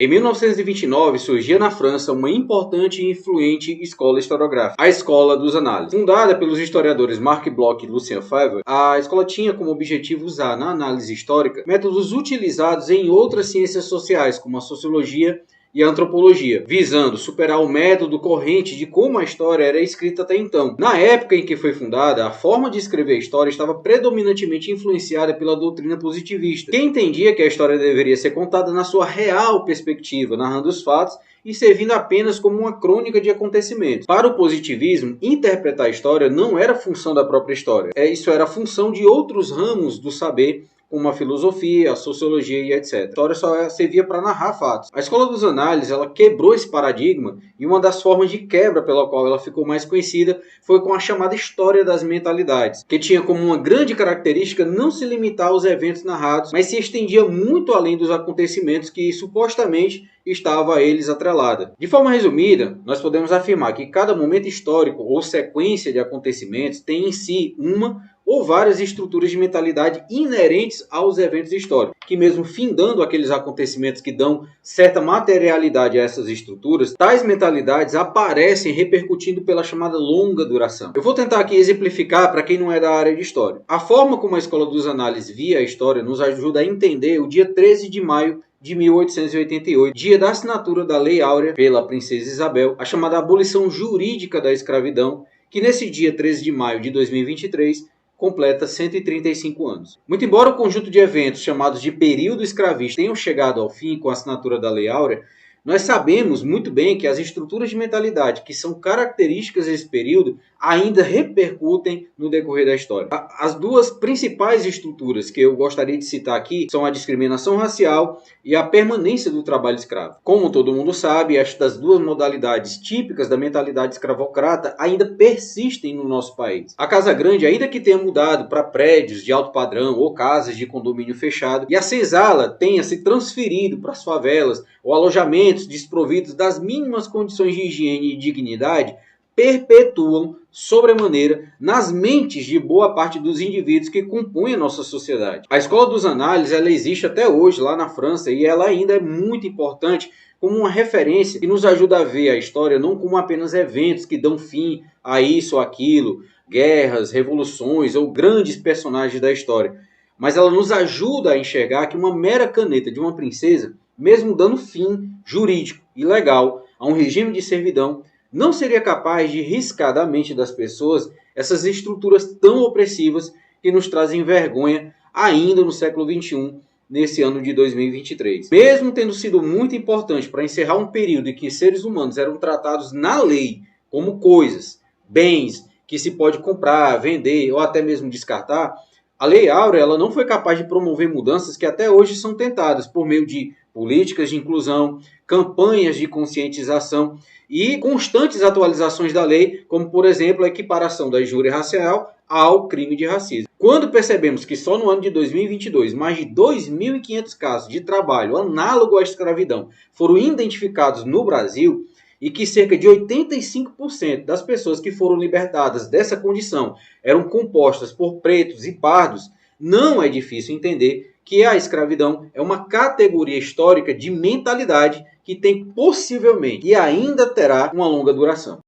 Em 1929, surgia na França uma importante e influente escola historiográfica, a Escola dos Análises. Fundada pelos historiadores Marc Bloch e Lucien Febvre, a escola tinha como objetivo usar na análise histórica métodos utilizados em outras ciências sociais, como a sociologia e a antropologia, visando superar o método corrente de como a história era escrita até então. Na época em que foi fundada, a forma de escrever a história estava predominantemente influenciada pela doutrina positivista, que entendia que a história deveria ser contada na sua real perspectiva, narrando os fatos e servindo apenas como uma crônica de acontecimentos. Para o positivismo, interpretar a história não era função da própria história, isso era função de outros ramos do saber, como a filosofia, a sociologia e etc. A história só servia para narrar fatos. A Escola dos Análises ela quebrou esse paradigma e uma das formas de quebra pela qual ela ficou mais conhecida foi com a chamada História das Mentalidades, que tinha como uma grande característica não se limitar aos eventos narrados, mas se estendia muito além dos acontecimentos que supostamente estava a eles atrelada. De forma resumida, nós podemos afirmar que cada momento histórico ou sequência de acontecimentos tem em si uma ou várias estruturas de mentalidade inerentes aos eventos históricos, que mesmo findando aqueles acontecimentos que dão certa materialidade a essas estruturas, tais mentalidades aparecem repercutindo pela chamada longa duração. Eu vou tentar aqui exemplificar para quem não é da área de história. A forma como a Escola dos Análises via a história nos ajuda a entender o dia 13 de maio de 1888, dia da assinatura da Lei Áurea pela Princesa Isabel, a chamada abolição jurídica da escravidão, que nesse dia 13 de maio de 2023 completa 135 anos. Muito embora o conjunto de eventos chamados de período escravista tenham chegado ao fim com a assinatura da Lei Áurea, nós sabemos muito bem que as estruturas de mentalidade que são características desse período ainda repercutem no decorrer da história. As duas principais estruturas que eu gostaria de citar aqui são a discriminação racial e a permanência do trabalho escravo. Como todo mundo sabe, estas duas modalidades típicas da mentalidade escravocrata ainda persistem no nosso país. A Casa Grande, ainda que tenha mudado para prédios de alto padrão ou casas de condomínio fechado, e a senzala tenha se transferido para as favelas ou alojamentos desprovidos das mínimas condições de higiene e dignidade, perpetuam sobremaneira nas mentes de boa parte dos indivíduos que compõem a nossa sociedade. A Escola dos Análises ela existe até hoje lá na França e ela ainda é muito importante como uma referência que nos ajuda a ver a história não como apenas eventos que dão fim a isso ou aquilo, guerras, revoluções ou grandes personagens da história, mas ela nos ajuda a enxergar que uma mera caneta de uma princesa, mesmo dando fim jurídico e legal a um regime de servidão, não seria capaz de riscar da mente das pessoas essas estruturas tão opressivas que nos trazem vergonha ainda no século XXI, nesse ano de 2023. Mesmo tendo sido muito importante para encerrar um período em que seres humanos eram tratados na lei como coisas, bens que se pode comprar, vender ou até mesmo descartar, a Lei Áurea ela não foi capaz de promover mudanças que até hoje são tentadas por meio de políticas de inclusão, campanhas de conscientização e constantes atualizações da lei, como por exemplo a equiparação da injúria racial ao crime de racismo. Quando percebemos que só no ano de 2022 mais de 2.500 casos de trabalho análogo à escravidão foram identificados no Brasil, e que cerca de 85% das pessoas que foram libertadas dessa condição eram compostas por pretos e pardos, não é difícil entender que a escravidão é uma categoria histórica de mentalidade que tem possivelmente e ainda terá uma longa duração.